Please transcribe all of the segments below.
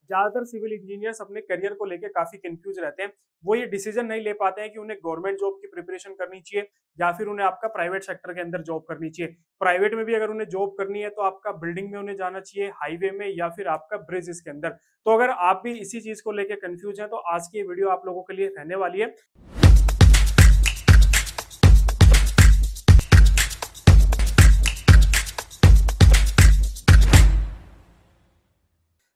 ज्यादातर civil engineers अपने career को लेकर काफी कंफ्यूज रहते हैं। वो ये डिसीजन नहीं ले पाते हैं कि उन्हें गवर्नमेंट जॉब की प्रिपरेशन करनी चाहिए या फिर उन्हें आपका प्राइवेट सेक्टर के अंदर जॉब करनी चाहिए। प्राइवेट में भी अगर उन्हें जॉब करनी है तो आपका बिल्डिंग में उन्हें जाना चाहिए, हाईवे में, या फिर आपका ब्रिजेस के अंदर। तो अगर आप भी इसी चीज को लेकर कंफ्यूज हैं तो आज की ये वीडियो आप लोगों के लिए रहने वाली है।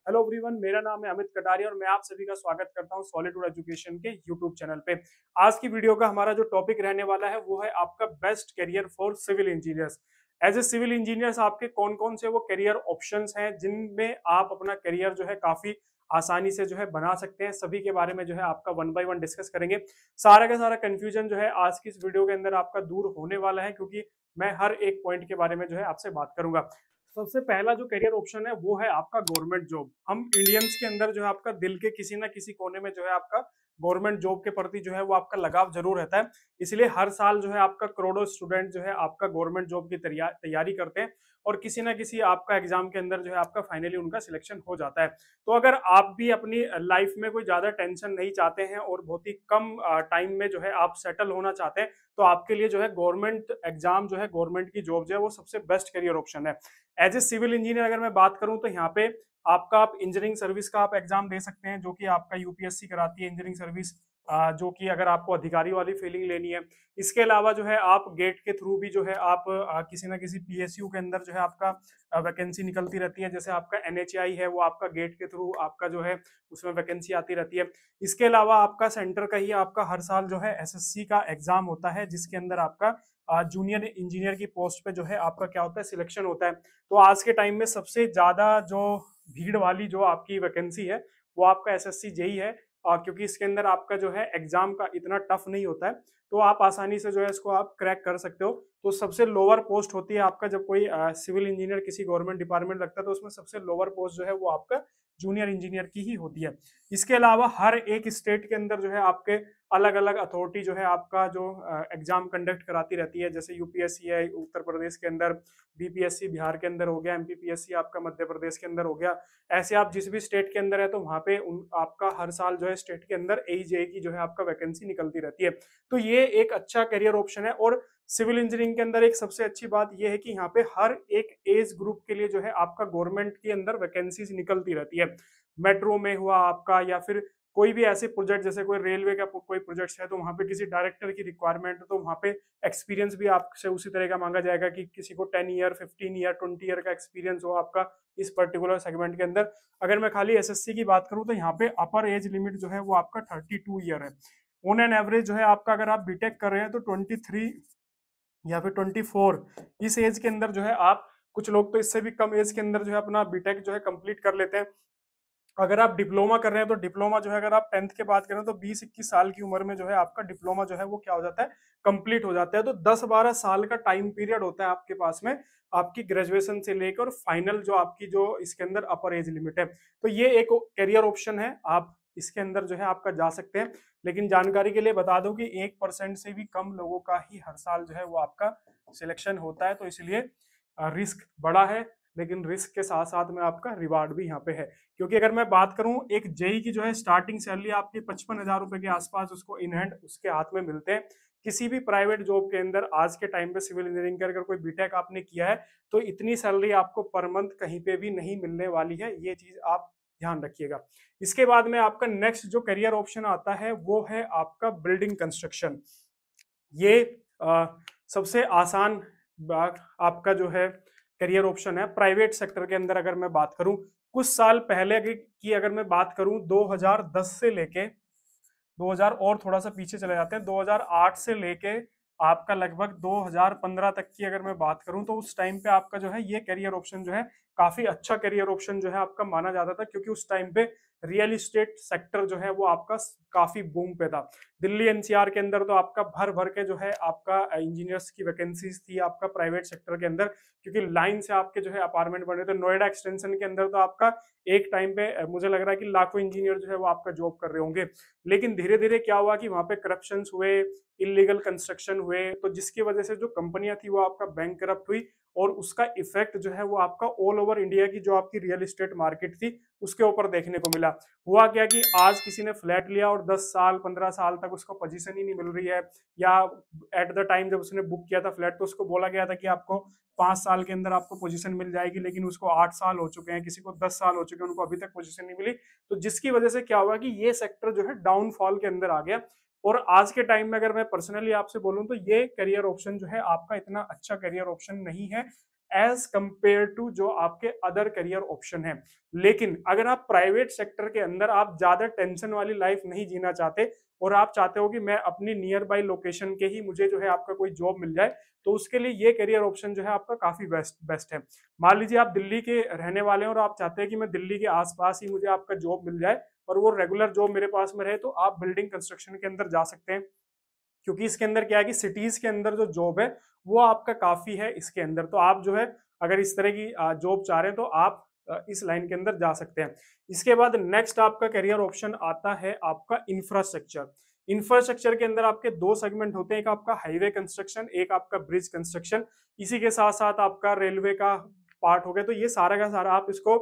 हेलो एवरीवन, मेरा नाम है अमित कटारिया और मैं आप सभी का स्वागत करता हूं सॉलिडवुड एजुकेशन के यूट्यूब चैनल पे। आज की वीडियो का हमारा जो टॉपिक रहने वाला है वो है आपका best career for civil engineers. As a civil engineers आपके कौन कौन से वो करियर ऑप्शंस हैं जिनमें आप अपना करियर जो है काफी आसानी से जो है बना सकते हैं, सभी के बारे में जो है आपका वन बाय वन डिस्कस करेंगे। सारा का सारा कंफ्यूजन जो है आज की इस वीडियो के अंदर आपका दूर होने वाला है, क्योंकि मैं हर एक पॉइंट के बारे में जो है आपसे बात करूंगा। सबसे पहला जो करियर ऑप्शन है वो है आपका गवर्नमेंट जॉब। हम इंडियंस के अंदर जो है आपका दिल के किसी ना किसी कोने में जो है आपका गवर्नमेंट जॉब के प्रति जो है वो आपका लगाव जरूर रहता है। इसलिए हर साल जो है आपका करोड़ों स्टूडेंट जो है आपका गवर्नमेंट जॉब की तैयारी करते हैं और किसी ना किसी आपका एग्जाम के अंदर जो है आपका फाइनली उनका सिलेक्शन हो जाता है। तो अगर आप भी अपनी लाइफ में कोई ज्यादा टेंशन नहीं चाहते हैं और बहुत ही कम टाइम में जो है आप सेटल होना चाहते हैं तो आपके लिए जो है गवर्नमेंट एग्जाम जो है गवर्नमेंट की जॉब जो है वो सबसे बेस्ट करियर ऑप्शन है। एज ए सिविल इंजीनियर अगर मैं बात करूं तो यहाँ पे आपका आप इंजीनियरिंग सर्विस का आप एग्जाम दे सकते हैं, जो कि आपका यूपीएससी कराती है इंजीनियरिंग सर्विस, जो कि अगर आपको अधिकारी वाली फीलिंग लेनी है। इसके अलावा जो है आप गेट के थ्रू भी जो है आप किसी ना किसी पीएसयू के अंदर जो है आपका वैकेंसी निकलती रहती है। जैसे आपका एनएचआई है वो आपका गेट के थ्रू आपका जो है उसमें वैकेंसी आती रहती है। इसके अलावा आपका सेंटर का ही आपका हर साल जो है एसएससी का एग्जाम होता है, जिसके अंदर आपका जूनियर इंजीनियर की पोस्ट पे जो है आपका क्या होता है, सिलेक्शन होता है। तो आज के टाइम में सबसे ज्यादा जो भीड़ वाली जो आपकी वैकेंसी है वो आपका एसएससी जेई है, क्योंकि इसके अंदर आपका जो है एग्जाम का इतना टफ नहीं होता है, तो आप आसानी से जो है इसको आप क्रैक कर सकते हो। तो सबसे लोअर पोस्ट होती है आपका, जब कोई सिविल इंजीनियर किसी गवर्नमेंट डिपार्टमेंट लगता है तो उसमें सबसे लोअर पोस्ट जो है वो आपका जूनियर इंजीनियर की ही होती है। इसके अलावा हर एक स्टेट के अंदर जो है आपके अलग अलग अथॉरिटी जो है आपका जो एग्जाम कंडक्ट कराती रहती है। जैसे यूपीएससी है उत्तर प्रदेश के अंदर, बीपीएससी बिहार के अंदर हो गया, एमपीपीएससी आपका मध्य प्रदेश के अंदर हो गया। ऐसे आप जिस भी स्टेट के अंदर है तो वहां पे आपका हर साल जो है स्टेट के अंदर एईजे की जो है आपका वैकेंसी निकलती रहती है। तो ये एक अच्छा करियर ऑप्शन है। और सिविल इंजीनियरिंग के अंदर एक सबसे अच्छी बात यह है कि यहाँ पे हर एक एज ग्रुप के लिए जो है आपका गवर्नमेंट के अंदर वैकेंसीज निकलती रहती है। मेट्रो में हुआ आपका, या फिर कोई भी ऐसे प्रोजेक्ट, जैसे कोई रेलवे का कोई प्रोजेक्ट है तो वहां पे किसी डायरेक्टर की रिक्वायरमेंट है तो वहां पे एक्सपीरियंस भी आपसे उसी तरह का मांगा जाएगा कि किसी को 10 ईयर, 15 ईयर, 20 ईयर का एक्सपीरियंस हो आपका इस पर्टिकुलर सेगमेंट के अंदर। अगर मैं खाली एसएससी की बात करूं तो यहाँ पे अपर एज लिमिट जो है वो आपका 32 ईयर है। ऑन एन एवरेज जो है आपका, अगर आप बीटेक कर रहे हैं तो 23 या फिर 24 इस एज के अंदर जो है आप, कुछ लोग तो इससे भी कम एज के अंदर जो है अपना बीटेक जो है कंप्लीट कर लेते हैं। अगर आप डिप्लोमा कर रहे हैं तो डिप्लोमा जो है, अगर आप 10th के बाद कर रहे हैं तो 20-21 साल की उम्र में जो है आपका डिप्लोमा जो है वो क्या हो जाता है, कंप्लीट हो जाता है। तो 10-12 साल का टाइम पीरियड होता है आपके पास में, आपकी ग्रेजुएशन से लेकर फाइनल जो आपकी जो इसके अंदर अपर एज लिमिट है। तो ये एक करियर ऑप्शन है, आप इसके अंदर जो है आपका जा सकते हैं। लेकिन जानकारी के लिए बता दूं कि 1% से भी कम लोगों का ही हर साल जो है वो आपका सिलेक्शन होता है, तो इसलिए रिस्क बड़ा है। लेकिन रिस्क के साथ साथ में आपका रिवार्ड भी यहाँ पे है, क्योंकि अगर मैं बात करूं एक जेई की जो है स्टार्टिंग सैलरी आपकी 55,000 रुपए के आसपास उसको इन हैंड उसके हाथ में मिलते हैं। किसी भी प्राइवेट जॉब के अंदर आज के टाइम पे सिविल इंजीनियरिंग का अगर कोई बीटेक आपने किया है तो इतनी सैलरी आपको पर मंथ कहीं पे भी नहीं मिलने वाली है, ये चीज आप ध्यान रखिएगा। इसके बाद में आपका नेक्स्ट जो करियर ऑप्शन आता है वो है आपका बिल्डिंग कंस्ट्रक्शन। ये सबसे आसान आपका जो है करियर ऑप्शन है प्राइवेट सेक्टर के अंदर। अगर मैं बात करूं कुछ साल पहले की अगर मैं बात करूं 2010 से लेके 2000 और थोड़ा सा पीछे चले जाते हैं, 2008 से लेके आपका लगभग 2015 तक की अगर मैं बात करूं तो उस टाइम पे आपका जो है ये करियर ऑप्शन जो है काफी अच्छा करियर ऑप्शन जो है आपका माना जाता था, क्योंकि उस टाइम पे रियल इस्टेट सेक्टर जो है वो आपका काफी बूम पे था। दिल्ली एनसीआर के अंदर तो आपका भर भर के जो है आपका इंजीनियर्स की वैकेंसीज थी आपका प्राइवेट सेक्टर के अंदर, क्योंकि लाइन से आपके जो है अपार्टमेंट बन रहे थे। नोएडा एक्सटेंशन के अंदर तो आपका एक टाइम पे मुझे लग रहा है कि लाखों इंजीनियर जो है वो आपका जॉब कर रहे होंगे। लेकिन धीरे धीरे क्या हुआ कि वहां पे करप्शन हुए, इलीगल कंस्ट्रक्शन हुए, तो जिसकी वजह से जो कंपनियां थी वो आपका बैंक करप्ट हुई और उसका इफेक्ट जो है वो आपका ऑल ओवर इंडिया की जो आपकी रियल एस्टेट मार्केट थी उसके ऊपर देखने को मिला। हुआ क्या कि आज किसी ने फ्लैट लिया और 10 साल 15 साल तक उसको पोजीशन ही नहीं मिल रही है, या एट द टाइम जब उसने बुक किया था फ्लैट तो उसको बोला गया था कि आपको 5 साल के अंदर आपको पोजीशन मिल जाएगी, लेकिन उसको 8 साल हो चुके हैं, किसी को 10 साल हो चुके हैं, उनको अभी तक पोजीशन नहीं मिली। तो जिसकी वजह से क्या हुआ कि ये सेक्टर जो है डाउनफॉल के अंदर आ गया। और आज के टाइम में अगर मैं पर्सनली आपसे बोलूं तो ये करियर ऑप्शन जो है आपका इतना अच्छा करियर ऑप्शन नहीं है एज कंपेयर टू जो आपके अदर करियर ऑप्शन है। लेकिन अगर आप प्राइवेट सेक्टर के अंदर आप ज्यादा टेंशन वाली लाइफ नहीं जीना चाहते और आप चाहते हो कि मैं अपनी नियर बाय लोकेशन के ही मुझे जो है आपका कोई जॉब मिल जाए, तो उसके लिए ये करियर ऑप्शन जो है आपका काफी बेस्ट है। मान लीजिए आप दिल्ली के रहने वाले हैं और आप चाहते हैं कि मैं दिल्ली के आसपास ही मुझे आपका जॉब मिल जाए और वो रेगुलर जॉब मेरे पास में रहे, तो आप बिल्डिंग कंस्ट्रक्शन के अंदर जा सकते हैं, क्योंकि इसके अंदर क्या है कि सिटीज के अंदर जो जॉब है वो आपका काफी है इसके अंदर। तो आप जो है अगर इस तरह की जॉब चाह रहे हैं तो आप इस लाइन के अंदर जा सकते हैं। इसके बाद नेक्स्ट आपका करियर ऑप्शन आता है आपका इंफ्रास्ट्रक्चर। इंफ्रास्ट्रक्चर के अंदर आपके दो सेगमेंट होते हैं, एक आपका हाईवे कंस्ट्रक्शन, एक आपका ब्रिज कंस्ट्रक्शन। इसी के साथ साथ आपका रेलवे का पार्ट हो गया। तो ये सारा का सारा आप इसको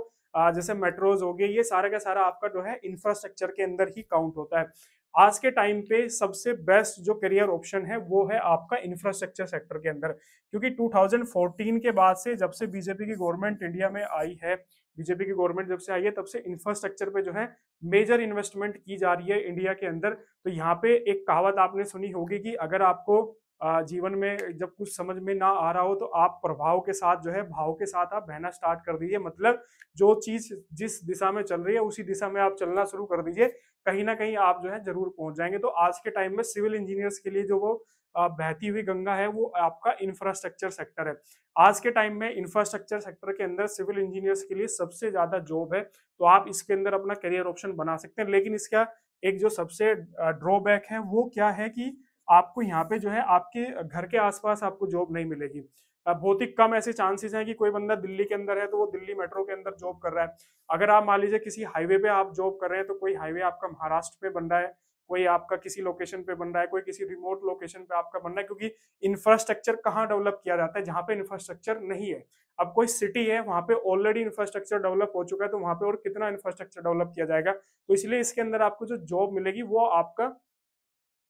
जैसे मेट्रोज हो गए, ये सारा का सारा आपका जो है इंफ्रास्ट्रक्चर के अंदर ही काउंट होता है। आज के टाइम पे सबसे बेस्ट जो करियर ऑप्शन है वो है आपका इंफ्रास्ट्रक्चर सेक्टर के अंदर, क्योंकि 2014 के बाद से जब से बीजेपी की गवर्नमेंट इंडिया में आई है, बीजेपी की गवर्नमेंट जब से आई है तब से इंफ्रास्ट्रक्चर पे जो है मेजर इन्वेस्टमेंट की जा रही है इंडिया के अंदर। तो यहाँ पे एक कहावत आपने सुनी होगी कि अगर आपको जीवन में जब कुछ समझ में ना आ रहा हो तो आप प्रभाव के साथ जो है भाव के साथ आप बहना स्टार्ट कर दीजिए। मतलब जो चीज जिस दिशा में चल रही है उसी दिशा में आप चलना शुरू कर दीजिए, कहीं ना कहीं आप जो है जरूर पहुंच जाएंगे। तो आज के टाइम में सिविल इंजीनियर्स के लिए जो वो बहती हुई गंगा है वो आपका इंफ्रास्ट्रक्चर सेक्टर है। आज के टाइम में इंफ्रास्ट्रक्चर सेक्टर के अंदर सिविल इंजीनियर्स के लिए सबसे ज्यादा जॉब है, तो आप इसके अंदर अपना करियर ऑप्शन बना सकते हैं। लेकिन इसका एक जो सबसे ड्रॉबैक है वो क्या है कि आपको यहाँ पे जो है आपके घर के आसपास आपको जॉब नहीं मिलेगी। बहुत ही कम ऐसे चांसेस हैं कि कोई बंदा दिल्ली के अंदर है तो वो दिल्ली मेट्रो के अंदर जॉब कर रहा है। अगर आप मान लीजिए किसी हाईवे पे आप जॉब कर रहे हैं तो कोई हाईवे आपका महाराष्ट्र पे बन रहा है, कोई आपका किसी लोकेशन पे बन रहा है, कोई किसी रिमोट लोकेशन पे आपका बन रहा है, क्योंकि इंफ्रास्ट्रक्चर कहाँ डेवलप किया जाता है जहाँ पे इंफ्रास्ट्रक्चर नहीं है। अब कोई सिटी है वहां पे ऑलरेडी इंफ्रास्ट्रक्चर डेवलप हो चुका है, तो वहां पे और कितना इंफ्रास्ट्रक्चर डेवलप किया जाएगा। तो इसलिए इसके अंदर आपको जो जॉब मिलेगी वो आपका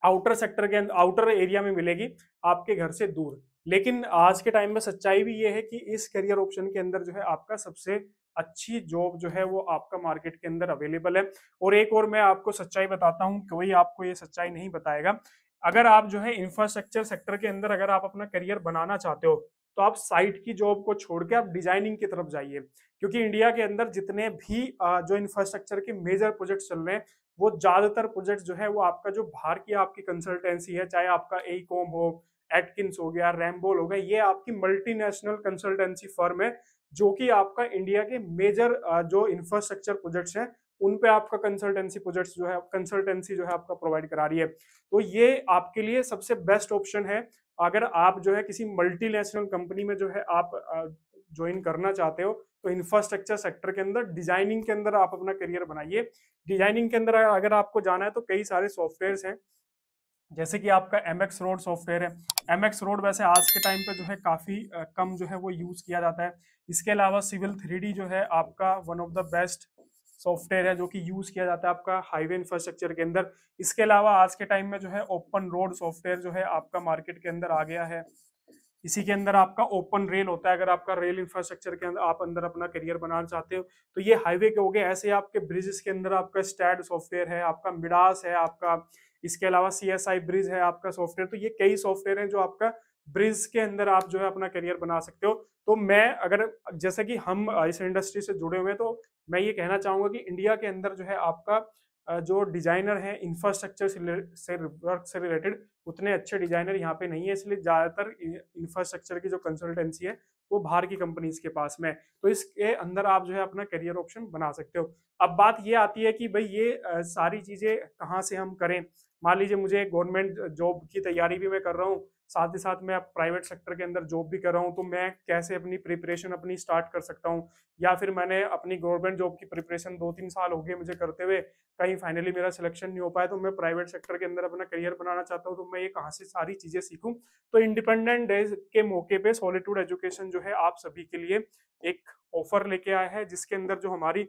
आउटर सेक्टर के अंदर आउटर एरिया में मिलेगी, आपके घर से दूर। लेकिन आज के टाइम में सच्चाई भी ये है कि इस करियर ऑप्शन के अंदर जो है आपका सबसे अच्छी जॉब जो है वो आपका मार्केट के अंदर अवेलेबल है। और एक और मैं आपको सच्चाई बताता हूँ, कोई आपको ये सच्चाई नहीं बताएगा। अगर आप जो है इंफ्रास्ट्रक्चर सेक्टर के अंदर अगर आप अपना करियर बनाना चाहते हो तो आप साइट की जॉब को छोड़ के आप डिजाइनिंग की तरफ जाइए, क्योंकि इंडिया के अंदर जितने भी जो इंफ्रास्ट्रक्चर के मेजर प्रोजेक्ट चल रहे हैं वो ज्यादातर प्रोजेक्ट जो है वो आपका जो बाहर की आपकी कंसल्टेंसी है, चाहे आपका एईकॉम हो, एटकिंस हो गया, रैम्बोल हो गया, ये आपकी मल्टीनेशनल कंसल्टेंसी फर्म है जो कि आपका इंडिया के मेजर जो इंफ्रास्ट्रक्चर प्रोजेक्ट्स हैं उन पे आपका कंसल्टेंसी जो है आपका प्रोवाइड करा रही है। तो ये आपके लिए सबसे बेस्ट ऑप्शन है। अगर आप जो है किसी मल्टीनेशनल कंपनी में जो है आप ज्वाइन करना चाहते हो तो इंफ्रास्ट्रक्चर सेक्टर के अंदर डिजाइनिंग के अंदर आप अपना करियर बनाइए। डिजाइनिंग के अंदर अगर आपको जाना है तो कई सारे सॉफ्टवेयर्स हैं, जैसे कि आपका एमएक्स रोड सॉफ्टवेयर है। एमएक्स रोड वैसे आज के टाइम पे जो है काफी कम जो है वो यूज किया जाता है। इसके अलावा सिविल 3D जो है आपका one of the best software है जो कि यूज किया जाता है आपका हाईवे इंफ्रास्ट्रक्चर के अंदर। इसके अलावा आज के टाइम में जो है ओपन रोड सॉफ्टवेयर जो है आपका मार्केट के अंदर आ गया है। इसी के अंदर आपका ओपन रेल होता है, अगर आपका रेल इंफ्रास्ट्रक्चर के अंदर आप अंदर अपना करियर बनाना चाहते हो तो ये हाईवे के हो गए। ऐसे आपके ब्रिजेस के अंदर आपका स्टैड सॉफ्टवेयर है, आपका मिडास है आपका, इसके अलावा CSI ब्रिज है आपका सॉफ्टवेयर। तो ये कई सॉफ्टवेयर हैं जो आपका ब्रिज के अंदर आप जो है अपना करियर बना सकते हो। तो मैं अगर जैसे कि हम इस इंडस्ट्री से जुड़े हुए हैं तो मैं ये कहना चाहूंगा कि इंडिया के अंदर जो है आपका जो डिजाइनर है इंफ्रास्ट्रक्चर से वर्क से रिलेटेड उतने अच्छे डिजाइनर यहाँ पे नहीं है, इसलिए ज्यादातर इंफ्रास्ट्रक्चर की जो कंसल्टेंसी है वो बाहर की कंपनीज के पास में। तो इसके अंदर आप जो है अपना करियर ऑप्शन बना सकते हो। अब बात ये आती है कि भाई ये सारी चीजें कहाँ से हम करें। मान लीजिए मुझे गवर्नमेंट जॉब की तैयारी भी मैं कर रहा हूँ, साथ ही साथ मैं अब प्राइवेट सेक्टर के अंदर जॉब भी कर रहा हूँ, तो मैं कैसे अपनी प्रिपरेशन अपनी स्टार्ट कर सकता हूँ, या फिर मैंने अपनी गवर्नमेंट जॉब की प्रिपरेशन 2-3 साल हो गए मुझे करते हुए, कहीं फाइनली मेरा सिलेक्शन नहीं हो पाया, तो मैं प्राइवेट सेक्टर के अंदर अपना करियर बनाना चाहता हूँ, तो मैं ये कहाँ से सारी चीजें सीखूं। तो इंडिपेंडेंट डे के मौके पे सॉलिट्यूड एजुकेशन जो है आप सभी के लिए एक ऑफर लेके आया है, जिसके अंदर जो हमारी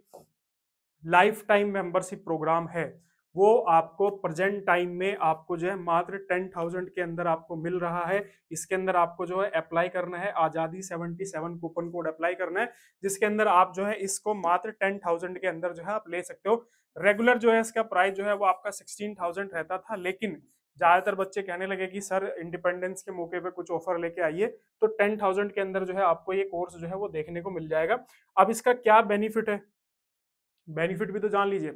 लाइफ टाइम मेंबरशिप प्रोग्राम है वो आपको प्रेजेंट टाइम में आपको जो है मात्र 10,000 के अंदर आपको मिल रहा है। इसके अंदर आपको जो है अप्लाई करना है, आजादी 77 कूपन कोड अप्लाई करना है, जिसके अंदर आप जो है इसको मात्र 10,000 के अंदर जो है आप ले सकते हो। रेगुलर जो है इसका प्राइस जो है वो आपका 16,000 रहता था, लेकिन ज्यादातर बच्चे कहने लगे कि सर इंडिपेंडेंस के मौके पे कुछ ऑफर लेके आइए, तो 10,000 के अंदर जो है आपको ये कोर्स जो है वो देखने को मिल जाएगा। अब इसका क्या बेनिफिट है, बेनिफिट भी तो जान लीजिए।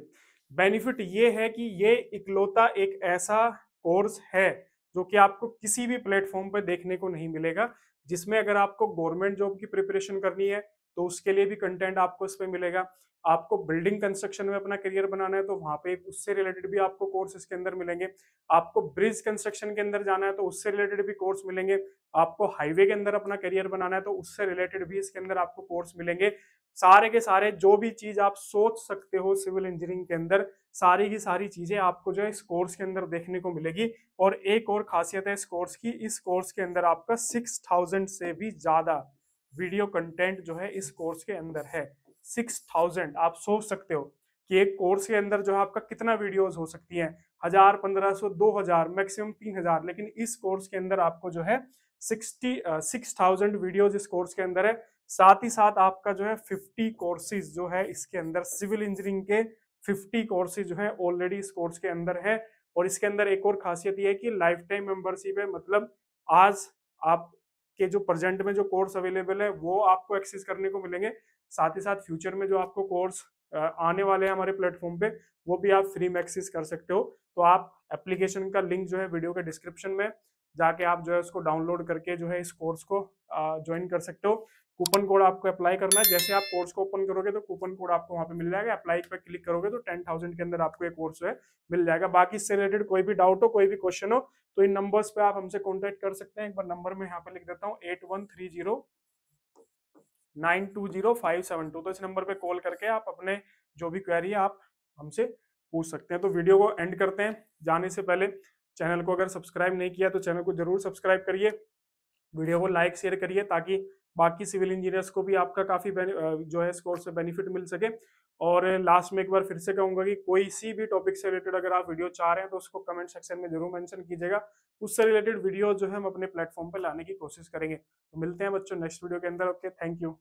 बेनिफिट ये है कि ये इकलौता एक ऐसा कोर्स है जो कि आपको किसी भी प्लेटफॉर्म पर देखने को नहीं मिलेगा, जिसमें अगर आपको गवर्नमेंट जॉब की प्रिपरेशन करनी है तो उसके लिए भी कंटेंट आपको इस पे मिलेगा। आपको बिल्डिंग कंस्ट्रक्शन में अपना करियर बनाना है तो वहां पे उससे रिलेटेड भी आपको कोर्स इसके अंदर मिलेंगे। आपको ब्रिज कंस्ट्रक्शन के अंदर जाना है तो उससे रिलेटेड भी कोर्स मिलेंगे। आपको हाईवे के अंदर अपना करियर बनाना है तो उससे रिलेटेड भी इसके अंदर आपको कोर्स मिलेंगे। सारे के सारे जो भी चीज आप सोच सकते हो सिविल इंजीनियरिंग के अंदर, सारी की सारी चीजें आपको जो है इस कोर्स के अंदर देखने को मिलेगी। और एक और खासियत है इस कोर्स की, इस कोर्स के अंदर आपका 6,000 से भी ज्यादा वीडियो कंटेंट जो है इस कोर्स के अंदर है। 6,000, आप सोच सकते हो कि एक कोर्स के अंदर जो है आपका कितना वीडियोस हो सकती हैं, 1,000, 1,500, 2,000, मैक्सिमम 3,000, लेकिन इस कोर्स के अंदर आपको जो है 6,000 वीडियोज इस कोर्स के अंदर है। साथ ही साथ आपका जो है 50 कोर्सेज जो है इसके अंदर सिविल इंजीनियरिंग के 50 कोर्सेज जो है ऑलरेडी इस कोर्स के अंदर है। और इसके अंदर एक और खासियत ये है कि लाइफ टाइम मेंबरशिप है, मतलब आज आप के जो प्रेजेंट में जो कोर्स अवेलेबल है वो आपको एक्सेस करने को मिलेंगे। साथ ही साथ फ्यूचर में जो आपको कोर्स आने वाले हैं हमारे प्लेटफॉर्म पे वो भी आप फ्री में एक्सेस कर सकते हो। तो आप एप्लीकेशन का लिंक जो है वीडियो के डिस्क्रिप्शन में जाके आप जो है उसको डाउनलोड करके जो है इस कोर्स को ज्वाइन कर सकते हो। कूपन कोड आपको अप्लाई करना है, जैसे आप कोर्स को ओपन करोगे तो कूपन कोड आपको वहां पे मिल जाएगा, अप्लाई पे क्लिक करोगे तो 10,000 के अंदर आपको ये कोर्स जो है मिल जाएगा। बाकी इससे रिलेटेड कोई भी डाउट हो, कोई भी क्वेश्चन हो, तो इन नंबर्स पे आप हमसे कॉन्टेक्ट कर सकते हैं। एक बार नंबर में यहाँ पे लिख देता हूँ 8130920572। तो इस नंबर पे कॉल करके आप अपने जो भी क्वेरी है आप हमसे पूछ सकते हैं। तो वीडियो को एंड करते हैं, जाने से पहले चैनल को अगर सब्सक्राइब नहीं किया तो चैनल को जरूर सब्सक्राइब करिए, वीडियो को लाइक शेयर करिए, ताकि बाकी सिविल इंजीनियर्स को भी आपका काफी जो है इस कोर्स से बेनिफिट मिल सके। और लास्ट में एक बार फिर से कहूंगा कि कोई सी भी टॉपिक से रिलेटेड अगर आप वीडियो चाह रहे हैं तो उसको कमेंट सेक्शन में जरूर मेंशन कीजिएगा, उससे रिलेटेड वीडियो जो है हम अपने प्लेटफॉर्म पे लाने की कोशिश करेंगे। तो मिलते हैं बच्चों नेक्स्ट वीडियो के अंदर। Okay, thank you.